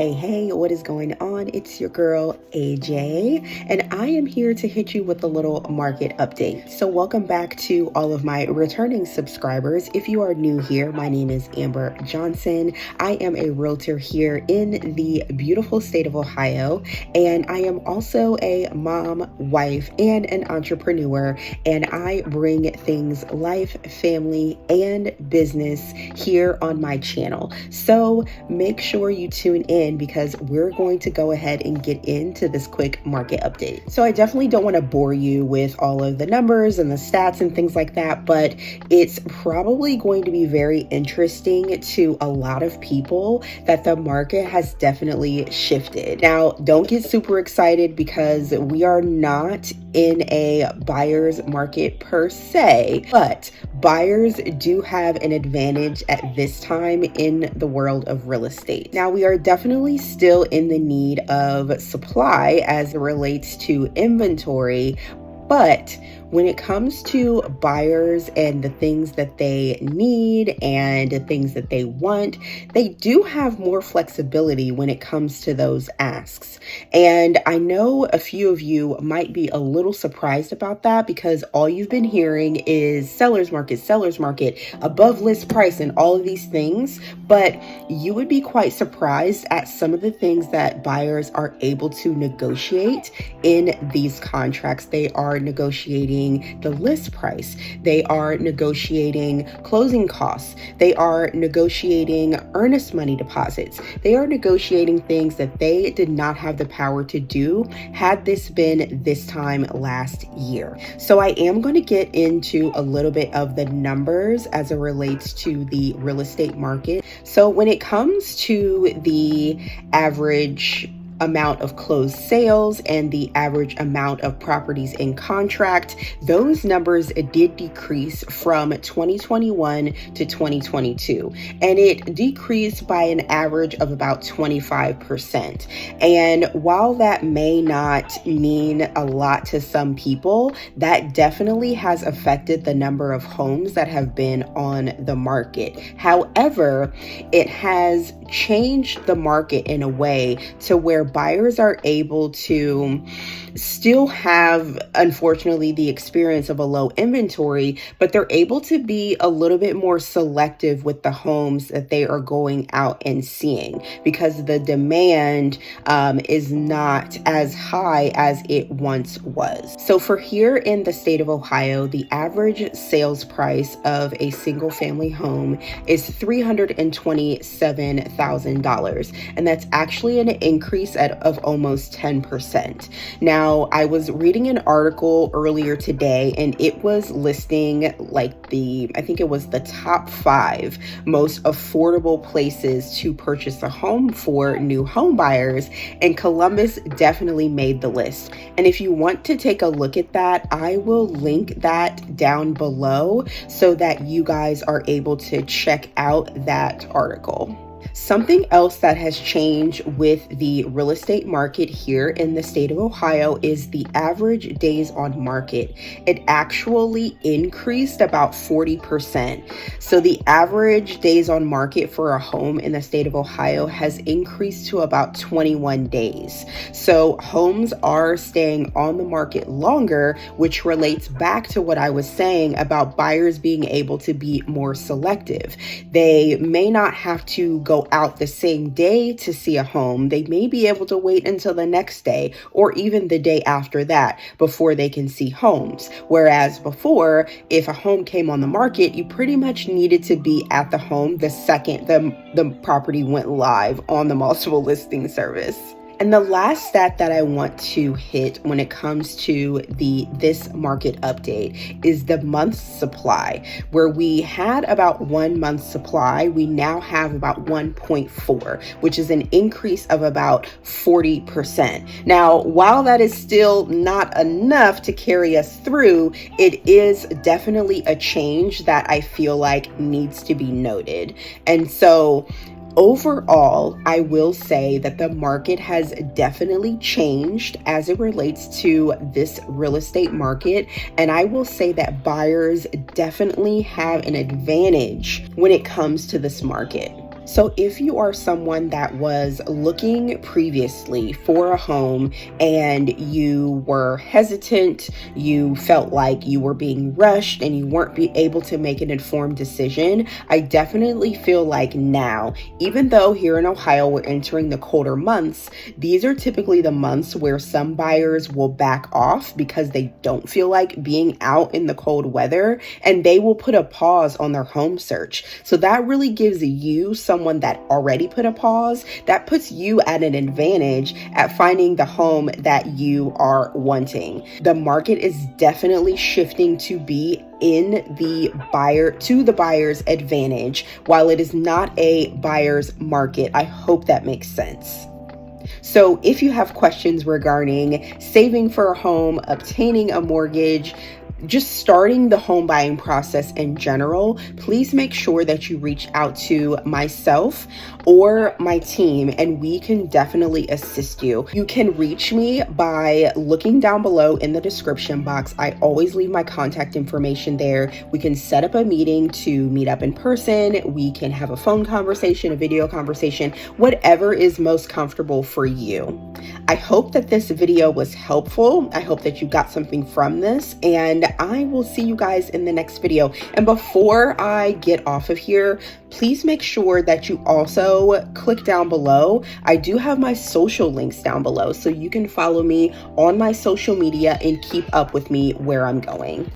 Hey, what is going on? It's your girl AJ, and I am here to hit you with a little market update. So welcome back to all of my returning subscribers. If you are new here, my name is Amber Johnson. I am a realtor here in the beautiful state of Ohio, and I am also a mom, wife, and an entrepreneur, and I bring things life, family, and business here on my channel. So make sure you tune in because we're going to go ahead and get into this quick market update. So I definitely don't want to bore you with all of the numbers and the stats and things like that, but it's probably going to be very interesting to a lot of people that the market has definitely shifted. Now, don't get super excited because we are not in a buyer's market per se, but buyers do have an advantage at this time in the world of real estate. Now, we are definitely still in the need of supply as it relates to inventory, but when it comes to buyers and the things that they need and the things that they want, they do have more flexibility when it comes to those asks. And I know a few of you might be a little surprised about that because all you've been hearing is seller's market, above list price, and all of these things. But you would be quite surprised at some of the things that buyers are able to negotiate in these contracts. They are negotiating the list price. They are negotiating closing costs. They are negotiating earnest money deposits. They are negotiating things that they did not have the power to do had this been this time last year. So I am going to get into a little bit of the numbers as it relates to the real estate market. So when it comes to the average amount of closed sales and the average amount of properties in contract, those numbers did decrease from 2021 to 2022, and it decreased by an average of about 25%. And while that may not mean a lot to some people, that definitely has affected the number of homes that have been on the market. However, it has changed the market in a way to where buyers are able to still have, unfortunately, the experience of a low inventory, but they're able to be a little bit more selective with the homes that they are going out and seeing because the demand is not as high as it once was. So for here in the state of Ohio, the average sales price of a single family home is $327,000, and that's actually an increase of almost 10%. Now, I was reading an article earlier today, and it was listing I think it was the top 5 most affordable places to purchase a home for new home buyers, and Columbus definitely made the list. And if you want to take a look at that, I will link that down below so that you guys are able to check out that article. Something else that has changed with the real estate market here in the state of Ohio is the average days on market. It actually increased about 40%. So the average days on market for a home in the state of Ohio has increased to about 21 days. So homes are staying on the market longer, which relates back to what I was saying about buyers being able to be more selective. They may not have to go out the same day to see a home. They may be able to wait until the next day or even the day after that before they can see homes. Whereas before, if a home came on the market, you pretty much needed to be at the home the second the property went live on the multiple listing service. And the last stat that I want to hit when it comes to this market update is the month's supply. Where we had about 1 month's supply, we now have about 1.4, which is an increase of about 40%. Now, while that is still not enough to carry us through, it is definitely a change that I feel like needs to be noted. And so overall, I will say that the market has definitely changed as it relates to this real estate market. And I will say that buyers definitely have an advantage when it comes to this market. So if you are someone that was looking previously for a home and you were hesitant, you felt like you were being rushed and you weren't able to make an informed decision, I definitely feel like now, even though here in Ohio we're entering the colder months, these are typically the months where some buyers will back off because they don't feel like being out in the cold weather, and they will put a pause on their home search. So that really gives you someone that already put a pause, that puts you at an advantage at finding the home that you are wanting. The market is definitely shifting to be in the buyer's advantage, while it is not a buyer's market. I hope that makes sense. So if you have questions regarding saving for a home, obtaining a mortgage, just starting the home buying process in general, please make sure that you reach out to myself or my team, and we can definitely assist you. You can reach me by looking down below in the description box. I always leave my contact information there. We can set up a meeting to meet up in person. We can have a phone conversation, a video conversation, whatever is most comfortable for you. I hope that this video was helpful. I hope that you got something from this, and I will see you guys in the next video. And before I get off of here, please make sure that you also click down below. I do have my social links down below, so you can follow me on my social media and keep up with me where I'm going.